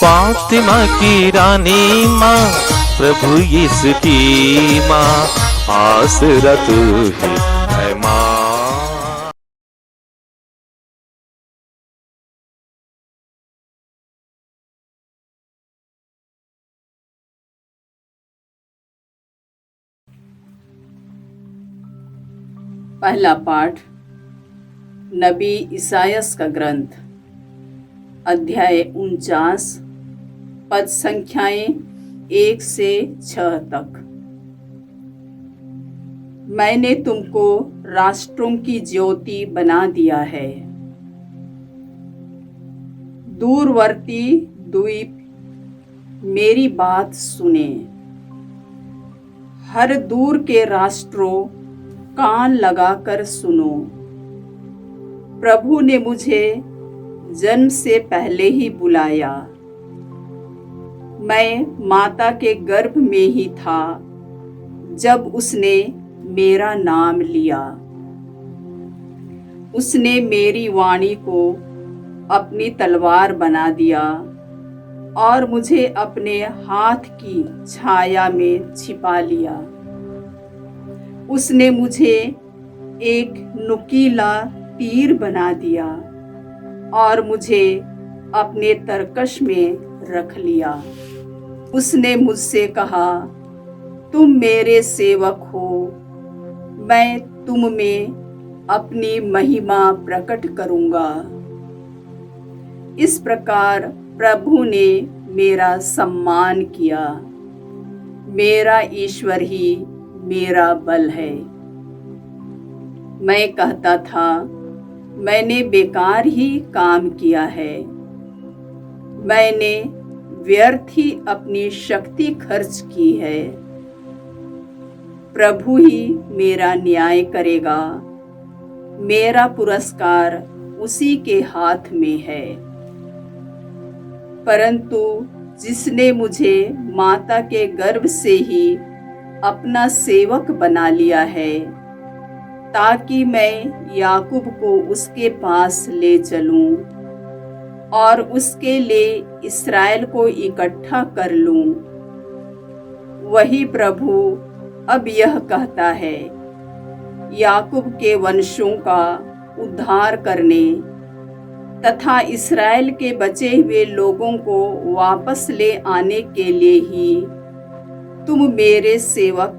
फातिमा की रानी माँ, प्रभु यीशु की माँ, आसरा तू ही है माँ। पहला पाठ नबी इसायास का ग्रंथ, अध्याय 49, पद संख्याएं 1 से 6 तक। मैंने तुमको राष्ट्रों की ज्योति बना दिया है। दूरवर्ती द्वीप मेरी बात सुने, हर दूर के राष्ट्रों कान लगाकर सुनो। प्रभु ने मुझे जन्म से पहले ही बुलाया, मैं माता के गर्भ में ही था जब उसने मेरा नाम लिया। उसने मेरी वाणी को अपनी तलवार बना दिया और मुझे अपने हाथ की छाया में छिपा लिया। उसने मुझे एक नुकीला तीर बना दिया और मुझे अपने तरकश में रख लिया। उसने मुझसे कहा, तुम मेरे सेवक हो, मैं तुम में अपनी महिमा प्रकट करूंगा। इस प्रकार प्रभु ने मेरा सम्मान किया। मेरा ईश्वर ही मेरा बल है। मैं कहता था, मैंने बेकार ही काम किया है। मैंने व्यर्थ ही अपनी शक्ति खर्च की है। प्रभु ही मेरा न्याय करेगा। मेरा पुरस्कार उसी के हाथ में है। परंतु जिसने मुझे माता के गर्भ से ही अपना सेवक बना लिया है, ताकि मैं याकूब को उसके पास ले चलूं और उसके लिए इस्राएल को इकट्ठा कर लूं, वही प्रभु अब यह कहता है, याकूब के वंशों का उद्धार करने तथा इस्राएल के बचे हुए लोगों को वापस ले आने के लिए ही तुम मेरे सेवक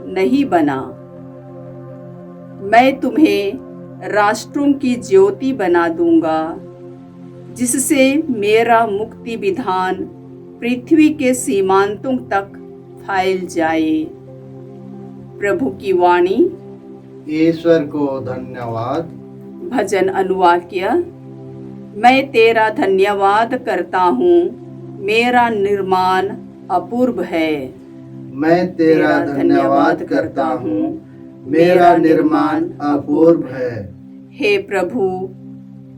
नहीं बना। मैं तुम्हें राष्ट्रों की ज्योति बना दूंगा, जिससे मेरा मुक्ति विधान पृथ्वी के सीमांतों तक फैल जाए। प्रभु की वाणी। ईश्वर को धन्यवाद। भजन अनुवाक्य। मैं तेरा धन्यवाद करता हूँ, मेरा निर्माण अपूर्व है। मैं तेरा धन्यवाद करता हूँ, मेरा निर्माण अपूर्व है। हे प्रभु,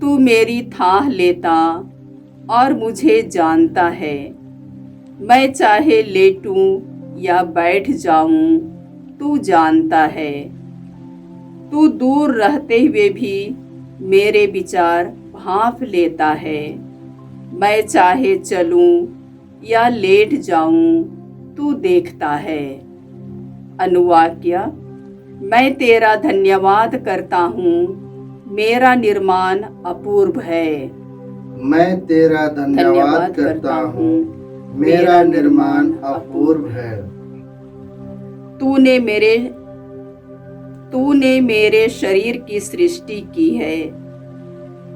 तू मेरी थाह लेता और मुझे जानता है। मैं चाहे लेटूं या बैठ जाऊं, तू जानता है। तू दूर रहते हुए भी मेरे विचार भांप लेता है। मैं चाहे चलूं या लेट जाऊं, तू देखता है। अनुवाक्य। मैं तेरा धन्यवाद करता हूँ, मेरा निर्माण अपूर्व है। मैं तेरा धन्यवाद करता हूँ, मेरा निर्माण अपूर्व है। तूने मेरे शरीर की सृष्टि की है।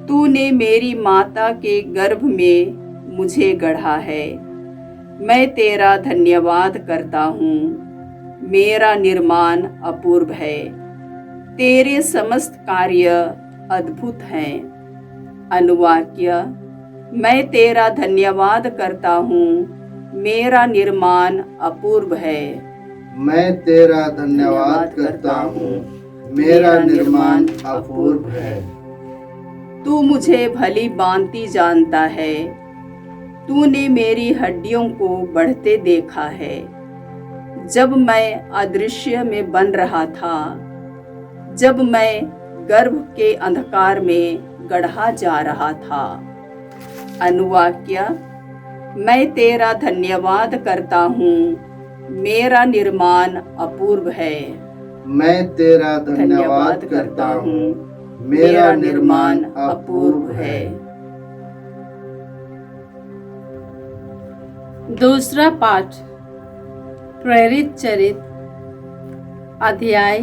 तूने मेरी माता के गर्भ में मुझे गढ़ा है। मैं तेरा धन्यवाद करता हूँ, मेरा निर्माण अपूर्व है। तेरे समस्त कार्य अद्भुत हैं। अनुवाक्य। मैं तेरा धन्यवाद करता हूँ, मेरा निर्माण अपूर्व है। मैं तेरा धन्यवाद करता हूँ, मेरा निर्माण अपूर्व है। तू मुझे भली भांति जानता है। तूने मेरी हड्डियों को बढ़ते देखा है। जब मैं अदृश्य में बन रहा था, जब मैं गर्भ के अंधकार में गढ़ा जा रहा था। अनुवाक्य। मैं तेरा धन्यवाद करता हूँ, मेरा निर्माण अपूर्व है। मैं तेरा धन्यवाद करता हूँ, मेरा निर्माण अपूर्व है। दूसरा पाठ प्रेरित चरित अध्याय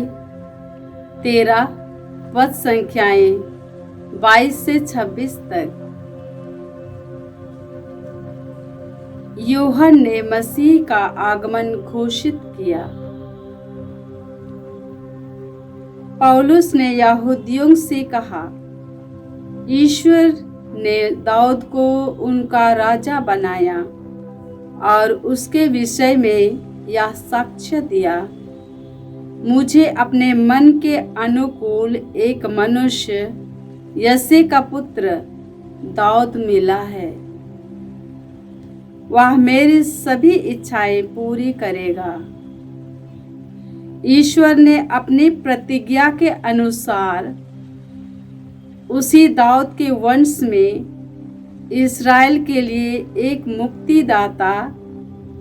13 पद संख्याएं 22 से 26 तक। यूहन्ना ने मसीह का आगमन घोषित किया। पौलुस ने यहूदियों से कहा, ईश्वर ने दाऊद को उनका राजा बनाया और उसके विषय में यह साक्ष्य दिया, मुझे अपने मन के अनुकूल एक मनुष्य यसे का पुत्र दाऊद मिला है। वह मेरी सभी इच्छाएं पूरी करेगा। ईश्वर ने अपनी प्रतिज्ञा के अनुसार उसी दाऊद के वंश में इस्राएल के लिए एक मुक्तिदाता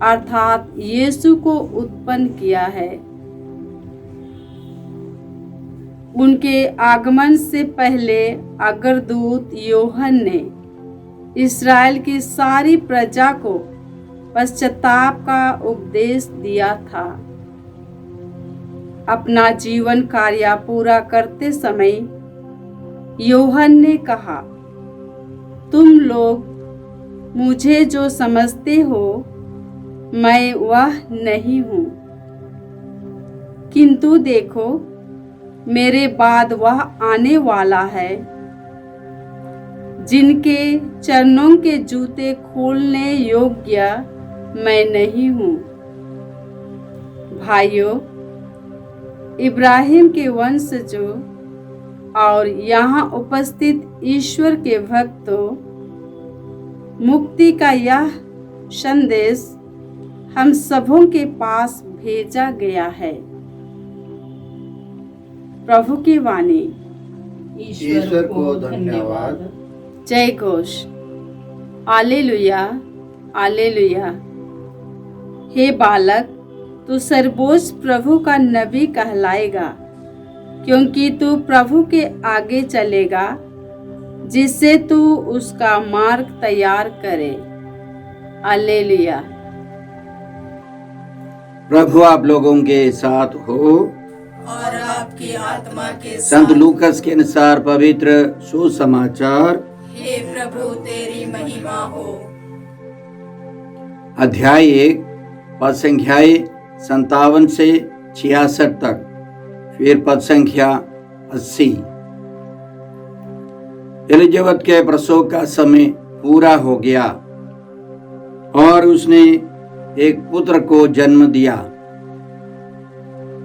अर्थात यीशु को उत्पन्न किया है। उनके आगमन से पहले अग्रदूत यूहन्ना ने इस्राएल की सारी प्रजा को पश्चाताप का उपदेश दिया था। अपना जीवन कार्य पूरा करते समय यूहन्ना ने कहा, तुम लोग मुझे जो समझते हो मैं वह नहीं हूँ, किंतु देखो मेरे बाद वह आने वाला है जिनके चरणों के जूते खोलने योग्य मैं नहीं हूँ। भाइयों, इब्राहिम के वंशजों और यहाँ उपस्थित ईश्वर के भक्तों, मुक्ति का यह संदेश हम सबों के पास भेजा गया है। प्रभु की वाणी। ईश्वर को धन्यवाद। जय घोष। Hallelujah, hallelujah. हे बालक, तू सर्वोच्च प्रभु का नबी कहलाएगा, क्योंकि तू प्रभु के आगे चलेगा, जिससे तू उसका मार्ग तैयार करे। हालेलुया। प्रभु आप लोगों के साथ हो और आपकी आत्मा के संत लूकस के अनुसार पवित्र सुसमाचार। हे प्रभु तेरी महिमा हो। अध्याय 1 पद संख्याएं 57 से 66 तक, फिर पद संख्या 80। एलिजाबेथ के प्रसव का समय पूरा हो गया और उसने एक पुत्र को जन्म दिया।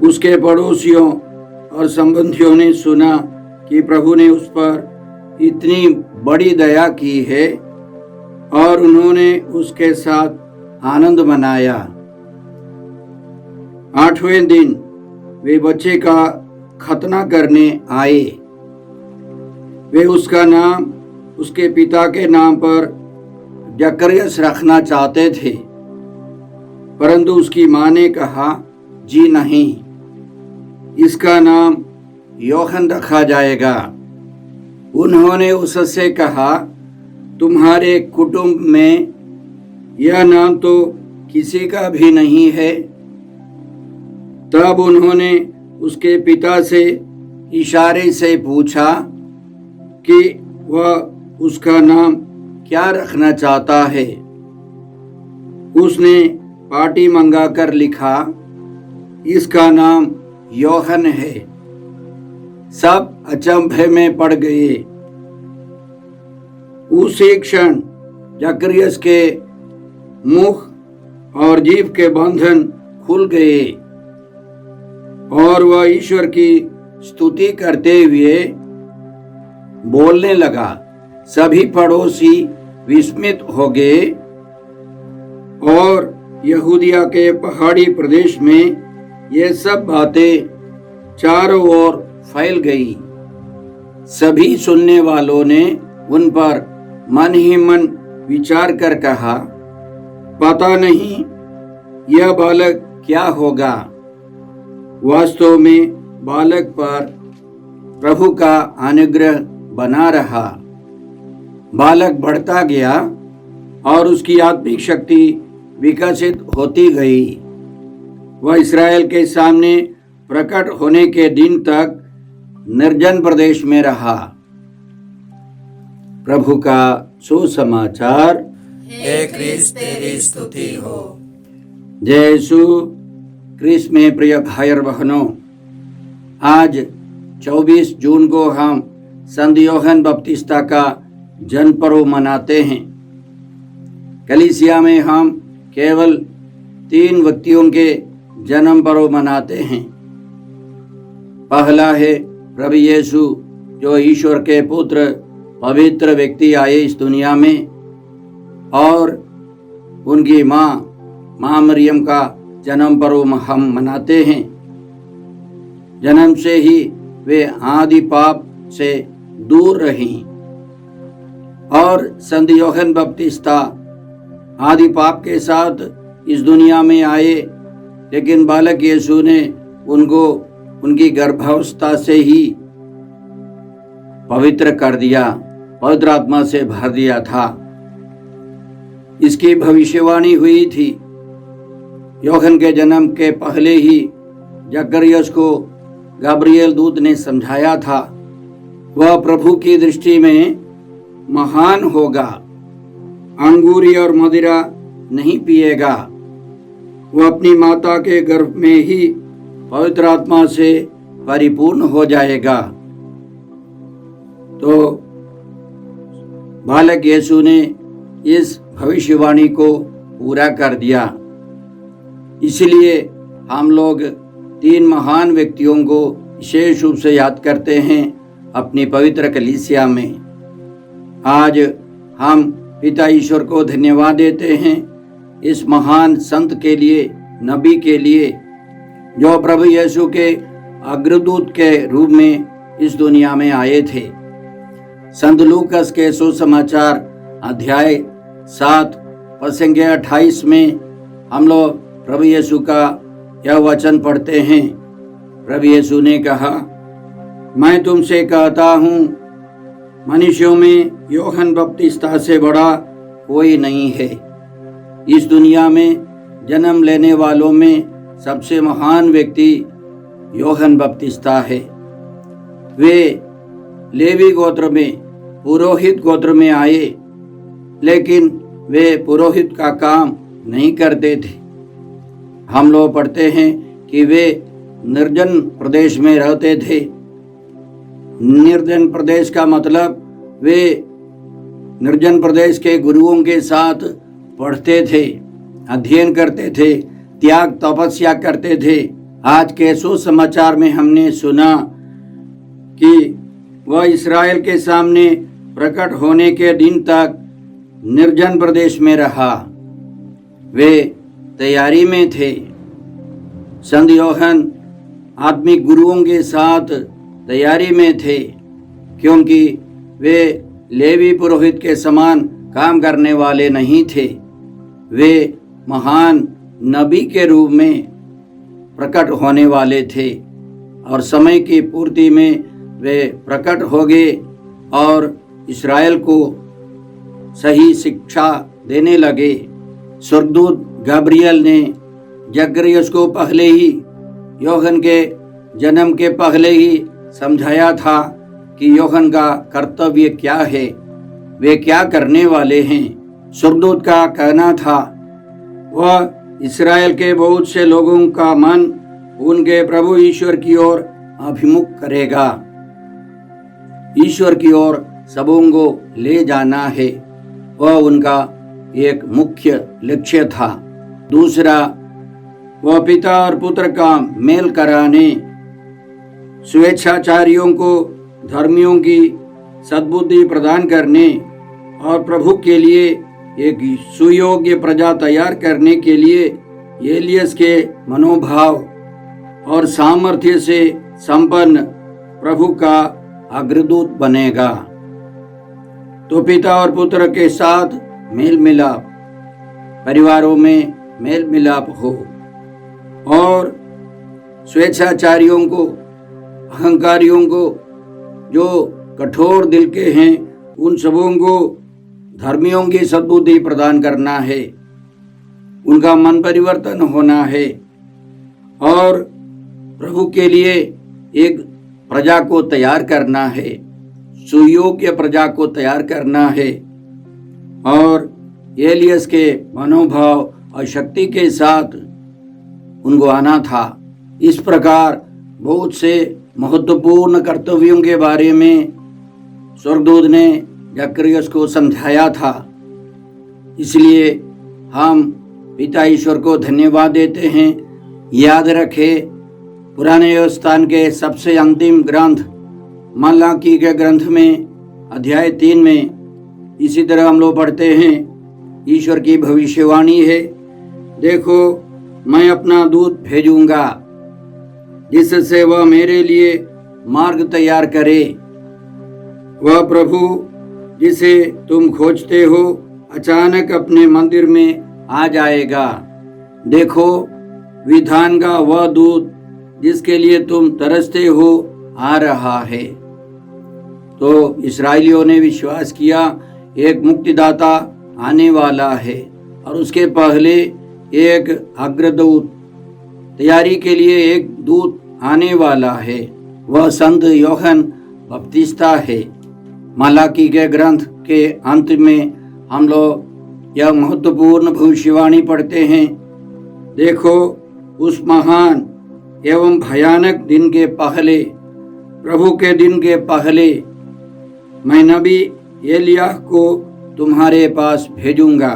उसके पड़ोसियों और संबंधियों ने सुना कि प्रभु ने उस पर इतनी बड़ी दया की है और उन्होंने उसके साथ आनंद मनाया। 8वें दिन वे बच्चे का खतना करने आए। वे उसका नाम उसके पिता के नाम पर जकरियस रखना चाहते थे, परंतु उसकी मां ने कहा, जी नहीं, इसका नाम यूहन्ना रखा जाएगा। उन्होंने उससे कहा, तुम्हारे कुटुंब में यह नाम तो किसी का भी नहीं है। तब उन्होंने उसके पिता से इशारे से पूछा कि वह उसका नाम क्या रखना चाहता है। उसने पाटी मंगाकर लिखा, इसका नाम यूहन्ना है। सब अचंभे में पड़ गए। उसी क्षण जकरियस के मुख और जीभ के बंधन खुल गए और वह ईश्वर की स्तुति करते हुए बोलने लगा। सभी पड़ोसी विस्मित हो गए और यहूदिया के पहाड़ी प्रदेश में ये सब बातें चारों ओर फैल गई। सभी सुनने वालों ने उन पर मन ही मन विचार कर कहा, पता नहीं यह बालक क्या होगा। वास्तव में बालक पर प्रभु का अनुग्रह बना रहा। बालक बढ़ता गया और उसकी आत्मिक शक्ति विकसित होती गई। वह इस्राएल के सामने प्रकट होने के दिन तक निर्जन प्रदेश में रहा। प्रभु का सुसमाचार। हे क्रिस्त तेरी स्तुति हो। जय यीशु क्रिस्त में प्रिय भाई और बहनों, आज 24 जून को हम संत यूहन्ना बपतिस्ता का जन्म पर्व मनाते हैं। कलीसिया में हम केवल 3 व्यक्तियों के जन्म पर्व मनाते हैं। पहला है प्रभु यीशु, जो ईश्वर के पुत्र पवित्र व्यक्ति आए इस दुनिया में, और उनकी माँ मरियम का जन्म पर्व हम मनाते हैं। जन्म से ही वे आदि पाप से दूर रहीं, और संत यूहन्ना बपतिस्ता आदि पाप के साथ इस दुनिया में आए, लेकिन बालक यीशु ने उनको उनकी गर्भावस्था से ही पवित्र कर दिया, पवित्र आत्मा से भर दिया था। इसकी भविष्यवाणी हुई थी। यूहन्ना के जन्म के पहले ही जकरियस को गब्रिएल दूत ने समझाया था, वह प्रभु की दृष्टि में महान होगा, अंगूरी और मदिरा नहीं पिएगा, वह अपनी माता के गर्भ में ही पवित्र आत्मा से परिपूर्ण हो जाएगा। तो बालक यीशु ने इस भविष्यवाणी को पूरा कर दिया। इसलिए हम लोग 3 महान व्यक्तियों को विशेष रूप से याद करते हैं अपनी पवित्र कलीसिया में। आज हम पिता ईश्वर को धन्यवाद देते हैं इस महान संत के लिए, नबी के लिए, जो प्रभु यीशु के अग्रदूत के रूप में इस दुनिया में आए थे। संत लूकस के सुसमाचार अध्याय 7 संख्या 28 में हम लोग प्रभु यीशु का यह वचन पढ़ते हैं। प्रभु यीशु ने कहा, मैं तुमसे कहता हूँ, मनुष्यों में यूहन्ना बपतिस्ता से बड़ा कोई नहीं है। इस दुनिया में जन्म लेने वालों में सबसे महान व्यक्ति यूहन्ना बपतिस्ता है। वे लेवी गोत्र में, पुरोहित गोत्र में आए, लेकिन वे पुरोहित का काम नहीं करते थे। हम लोग पढ़ते हैं कि वे निर्जन प्रदेश में रहते थे। निर्जन प्रदेश का मतलब वे निर्जन प्रदेश के गुरुओं के साथ पढ़ते थे, अध्ययन करते थे, त्याग तपस्या करते थे। आज के सुसमाचार में हमने सुना कि वह इस्राएल के सामने प्रकट होने के दिन तक निर्जन प्रदेश में रहा। वे तैयारी में थे। संत यूहन्ना आत्मिक गुरुओं के साथ तैयारी में थे, क्योंकि वे लेवी पुरोहित के समान काम करने वाले नहीं थे। वे महान नबी के रूप में प्रकट होने वाले थे, और समय की पूर्ति में वे प्रकट हो गए और इस्राएल को सही शिक्षा देने लगे। स्वर्गदूत गब्रिएल ने जकरियस को पहले ही, यूहन्ना के जन्म के पहले ही समझाया था कि यूहन्ना का कर्तव्य क्या है, वे क्या करने वाले हैं। स्वर्गदूत का कहना था, वह इस्राएल के बहुत से लोगों का मन उनके प्रभु ईश्वर की ओर अभिमुख करेगा। ईश्वर की ओर सबों को ले जाना है, वह उनका एक मुख्य लक्ष्य था। दूसरा, वह पिता और पुत्र का मेल कराने, स्वेच्छाचारियों को धर्मियों की सद्बुद्धि प्रदान करने और प्रभु के लिए एक सुयोग्य प्रजा तैयार करने के लिए एलियस के मनोभाव और सामर्थ्य से संपन्न प्रभु का अग्रदूत बनेगा। तो पिता और पुत्र के साथ मेल मिलाप, परिवारों में मेल मिलाप हो और स्वेच्छाचारियों को, अहंकारियों को, जो कठोर दिल के हैं, उन सबों को धर्मियों की सद्बुद्धि प्रदान करना है, उनका मन परिवर्तन होना है और प्रभु के लिए एक प्रजा को तैयार करना है, सुयोग्य प्रजा को तैयार करना है। और एलियस के मनोभाव और शक्ति के साथ उनको आना था। इस प्रकार बहुत से महत्वपूर्ण कर्तव्यों के बारे में स्वर्गदूत ने जकरियस को समझाया था। इसलिए हम पिता ईश्वर को धन्यवाद देते हैं। याद रखें, पुराने व्यवस्थान के सबसे अंतिम ग्रंथ मलाकी के ग्रंथ में अध्याय 3 में इसी तरह हम लोग पढ़ते हैं, ईश्वर की भविष्यवाणी है, देखो मैं अपना दूत भेजूंगा जिससे वह मेरे लिए मार्ग तैयार करे। वह प्रभु जिसे तुम खोजते हो अचानक अपने मंदिर में आ जाएगा। देखो विधान का वह दूत जिसके लिए तुम तरसते हो आ रहा है। तो इस्राएलियों ने विश्वास किया एक मुक्तिदाता आने वाला है और उसके पहले एक अग्रदूत, तैयारी के लिए एक दूत आने वाला है। वह संत यूहन्ना बपतिस्ता है। मलाकी के ग्रंथ के अंत में हम लोग यह महत्वपूर्ण भविष्यवाणी पढ़ते हैं, देखो उस महान एवं भयानक दिन के पहले, प्रभु के दिन के पहले मैं नबी एलिय्याह को तुम्हारे पास भेजूंगा।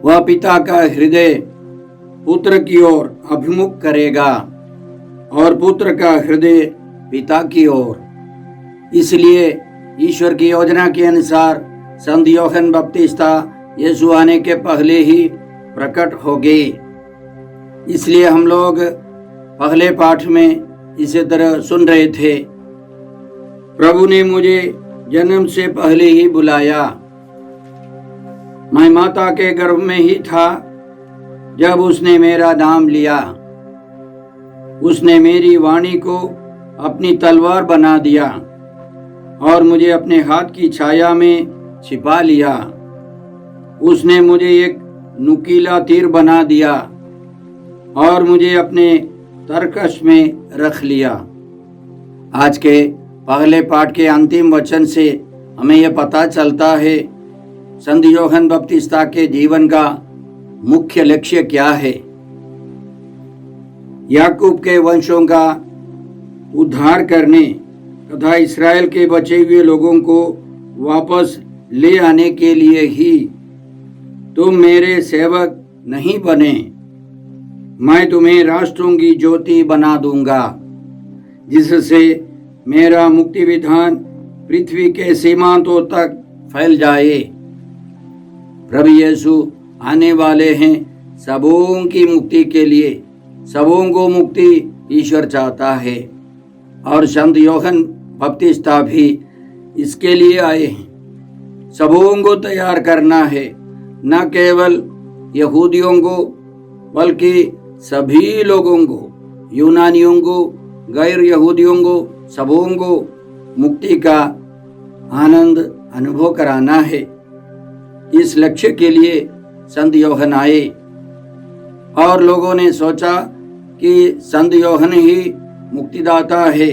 वह पिता का हृदय पुत्र की ओर अभिमुख करेगा और पुत्र का हृदय पिता की ओर। इसलिए ईश्वर की योजना के अनुसार संत यूहन्ना बपतिस्ता यीशु आने के पहले ही प्रकट हो गए। इसलिए हम लोग पहले पाठ में इसी तरह सुन रहे थे, प्रभु ने मुझे जन्म से पहले ही बुलाया, मैं माता के गर्भ में ही था जब उसने मेरा नाम लिया। उसने मेरी वाणी को अपनी तलवार बना दिया और मुझे अपने हाथ की छाया में छिपा लिया। उसने मुझे एक नुकीला तीर बना दिया और मुझे अपने तरकश में रख लिया। आज के पहले पाठ के अंतिम वचन से हमें यह पता चलता है संत यूहन्ना बपतिस्ता के जीवन का मुख्य लक्ष्य क्या है। याकूब के वंशों का उद्धार करने तथा इस्राएल के बचे हुए लोगों को वापस ले आने के लिए ही तुम मेरे सेवक नहीं बने, मैं तुम्हें राष्ट्रों की ज्योति बना दूंगा, जिससे मेरा मुक्ति विधान पृथ्वी के सीमांतों तक फैल जाए। प्रभु यीशु आने वाले हैं सबों की मुक्ति के लिए। सबों को मुक्ति ईश्वर चाहता है और संत यूहन्ना बपतिस्ता भी इसके लिए आए हैं। सबों को तैयार करना है, न केवल यहूदियों को बल्कि सभी लोगों को, यूनानियों को, गैर यहूदियों को, सबों को मुक्ति का आनंद अनुभव कराना है। इस लक्ष्य के लिए संत यूहन्ना आए और लोगों ने सोचा कि संत यूहन्ना ही मुक्तिदाता है।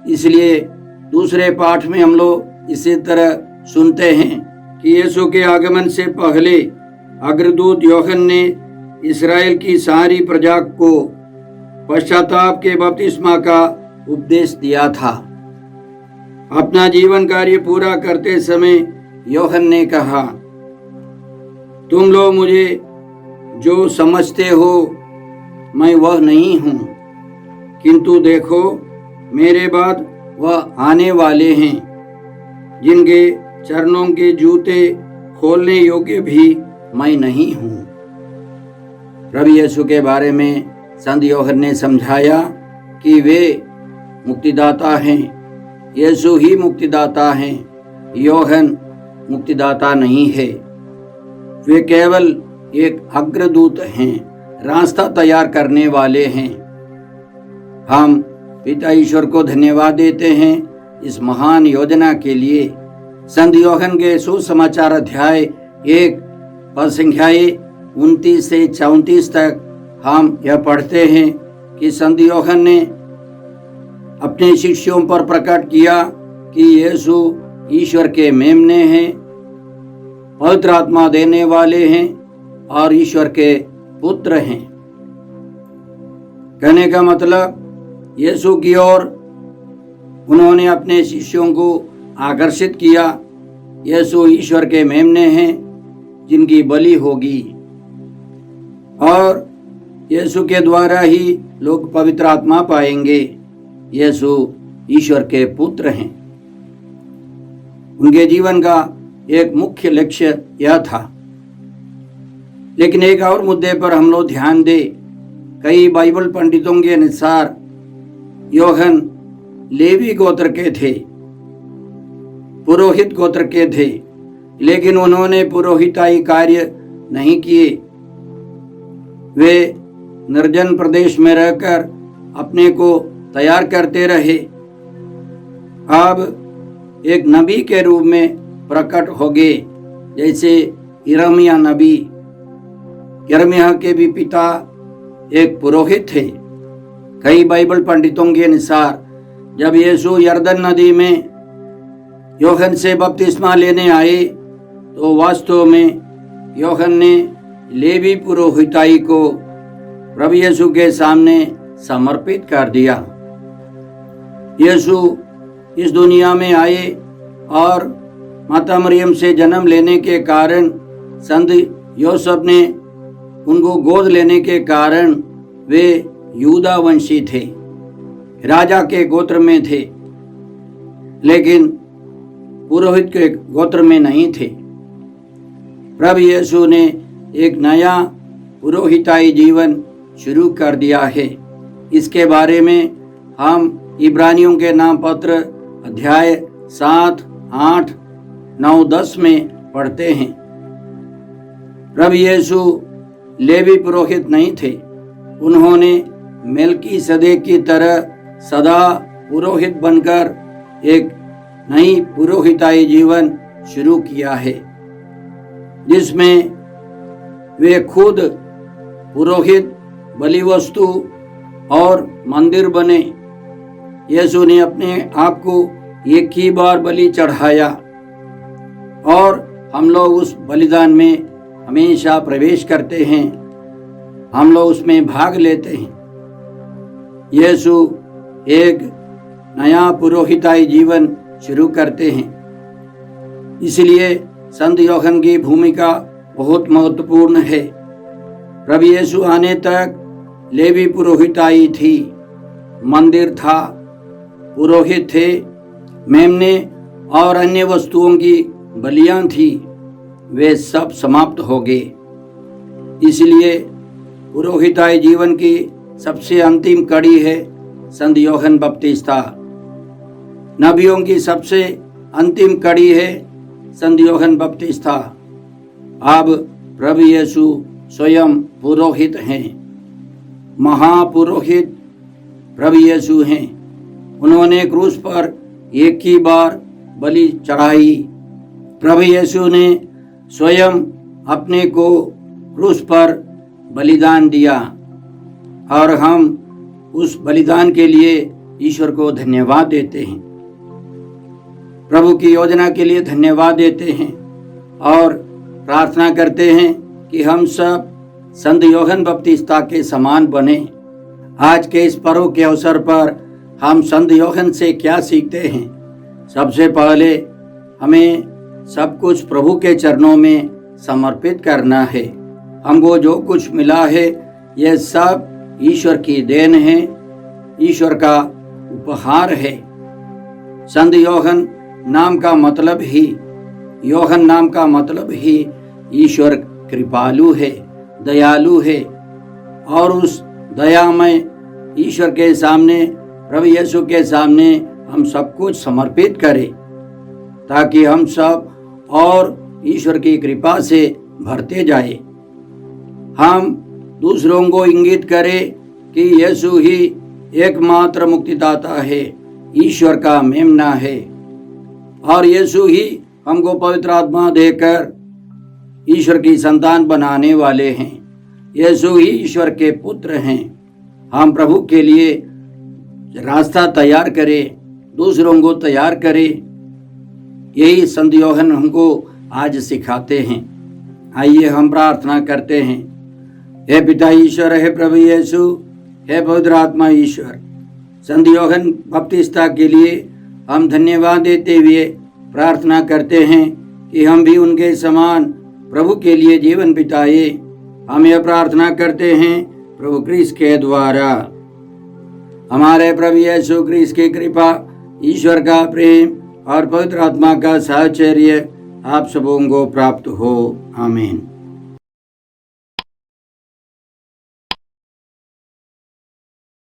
इसलिए दूसरे पाठ में हम लोग इसी तरह सुनते हैं कि यीशु के आगमन से पहले अग्रदूत यूहन्ना ने इस्राएल की सारी प्रजा को पश्चाताप के बपतिस्मा का उपदेश दिया था। अपना जीवन कार्य पूरा करते समय यूहन्ना ने कहा, तुम लोग मुझे जो समझते हो मैं वह नहीं हूँ, किंतु देखो मेरे बाद वह आने वाले हैं जिनके चरणों के जूते खोलने योग्य भी मैं नहीं हूँ। प्रभु यीशु के बारे में संत यूहन्ना ने समझाया कि वे मुक्तिदाता हैं, यीशु ही मुक्तिदाता हैं, यूहन्ना मुक्तिदाता नहीं है। वे केवल एक अग्रदूत हैं, रास्ता तैयार करने वाले हैं। हम पिता ईश्वर को धन्यवाद देते हैं इस महान योजना के लिए। संत यूहन्ना के सुसमाचार अध्याय 1 पद संख्या 29 से 34 तक हम यह पढ़ते हैं कि संत यूहन्ना ने अपने शिष्यों पर प्रकट किया कि यीशु ईश्वर के मेमने हैं, पवित्र आत्मा देने वाले हैं और ईश्वर के पुत्र हैं। कहने का मतलब यीशु की ओर उन्होंने अपने शिष्यों को आकर्षित किया। यीशु ईश्वर के मेमने हैं जिनकी बलि होगी और यीशु के द्वारा ही लोग पवित्र आत्मा पाएंगे। यीशु ईश्वर के पुत्र हैं। उनके जीवन का एक मुख्य लक्ष्य यह था। लेकिन एक और मुद्दे पर हम लोग ध्यान दें। कई बाइबल पंडितों के अनुसार यूहन्ना लेवी गोत्र के थे, पुरोहित गोत्र के थे, लेकिन उन्होंने पुरोहिताई कार्य नहीं किए। वे निर्जन प्रदेश में रहकर अपने को तैयार करते रहे। अब एक नबी के रूप में प्रकट हो गए, जैसे यिर्मयाह नबी। यिर्मयाह के भी पिता एक पुरोहित थे। कई बाइबल पंडितों के अनुसार जब यीशु यरदन नदी में यूहन्ना से बपतिस्मा लेने आए तो वास्तव में यूहन्ना ने लेवी पुरोहिताई को प्रभु यीशु के सामने समर्पित कर दिया। यीशु इस दुनिया में आए और माता मरियम से जन्म लेने के कारण संत यूसुफ ने उनको गोद लेने के कारण वे यूदा वंशी थे, राजा के गोत्र में थे, लेकिन पुरोहित के गोत्र में नहीं थे। प्रभु यीशु ने एक नया पुरोहिताई जीवन शुरू कर दिया है। इसके बारे में हम इब्रानियों के नाम पत्र अध्याय 7, 8, 9, 10 में पढ़ते हैं। प्रभु यीशु लेवी पुरोहित नहीं थे। उन्होंने मेल्कीसेदेक की तरह सदा पुरोहित बनकर एक नई पुरोहिताई जीवन शुरू किया है, जिसमें वे खुद पुरोहित, बलि वस्तु और मंदिर बने। यीशु ने अपने आप को एक ही बार बलि चढ़ाया और हम लोग उस बलिदान में हमेशा प्रवेश करते हैं, हम लोग उसमें भाग लेते हैं। यीशु एक नया पुरोहिताई जीवन शुरू करते हैं। इसलिए संत यूहन्ना की भूमिका बहुत महत्वपूर्ण है। प्रभु यीशु आने तक लेवी पुरोहिताई थी, मंदिर था, पुरोहित थे, मेमने और अन्य वस्तुओं की बलियां थी, वे सब समाप्त हो गए। इसलिए पुरोहिताई जीवन की सबसे अंतिम कड़ी है संत यूहन्ना बपतिस्ता। नबियों की सबसे अंतिम कड़ी है संत यूहन्ना बपतिस्ता। अब प्रभु यीशु स्वयं पुरोहित हैं, महापुरोहित प्रभु यीशु हैं। उन्होंने क्रूस पर एक ही बार बलि चढ़ाई। प्रभु यीशु ने स्वयं अपने को क्रूस पर बलिदान दिया और हम उस बलिदान के लिए ईश्वर को धन्यवाद देते हैं, प्रभु की योजना के लिए धन्यवाद देते हैं और प्रार्थना करते हैं कि हम सब संत यूहन्ना बपतिस्ता के समान बने। आज के इस पर्व के अवसर पर हम संत यूहन्ना से क्या सीखते हैं? सबसे पहले हमें सब कुछ प्रभु के चरणों में समर्पित करना है। हमको जो कुछ मिला है यह सब ईश्वर की देन है, ईश्वर का उपहार है। संत यूहन्ना नाम का मतलब ही ईश्वर कृपालु है, दयालु है और उस दयामय ईश्वर के सामने, प्रभु यीशु के सामने हम सब कुछ समर्पित करें ताकि हम सब और ईश्वर की कृपा से भरते जाए। हम दूसरों को इंगित करें कि यीशु ही एकमात्र मुक्तिदाता है, ईश्वर का मेमना है, और यीशु ही हमको पवित्र आत्मा देकर ईश्वर की संतान बनाने वाले हैं। यीशु ही ईश्वर के पुत्र हैं। हम प्रभु के लिए रास्ता तैयार करें, दूसरों को तैयार करें, यही संत यूहन्ना हमको आज सिखाते हैं। आइए हम प्रार्थना करते हैं। हे पिता ईश्वर, हे प्रभु यीशु, हे पवित्र आत्मा ईश्वर, संत यूहन्ना बपतिस्ता के लिए हम धन्यवाद देते हुए प्रार्थना करते हैं कि हम भी उनके समान प्रभु के लिए जीवन बिताए। हम यह प्रार्थना करते हैं प्रभु क्रिस्त के द्वारा। हमारे प्रभु यीशु क्रिस्त की कृपा, ईश्वर का प्रेम और पवित्र आत्मा का साहचर्य आप सबों को प्राप्त हो। आमीन।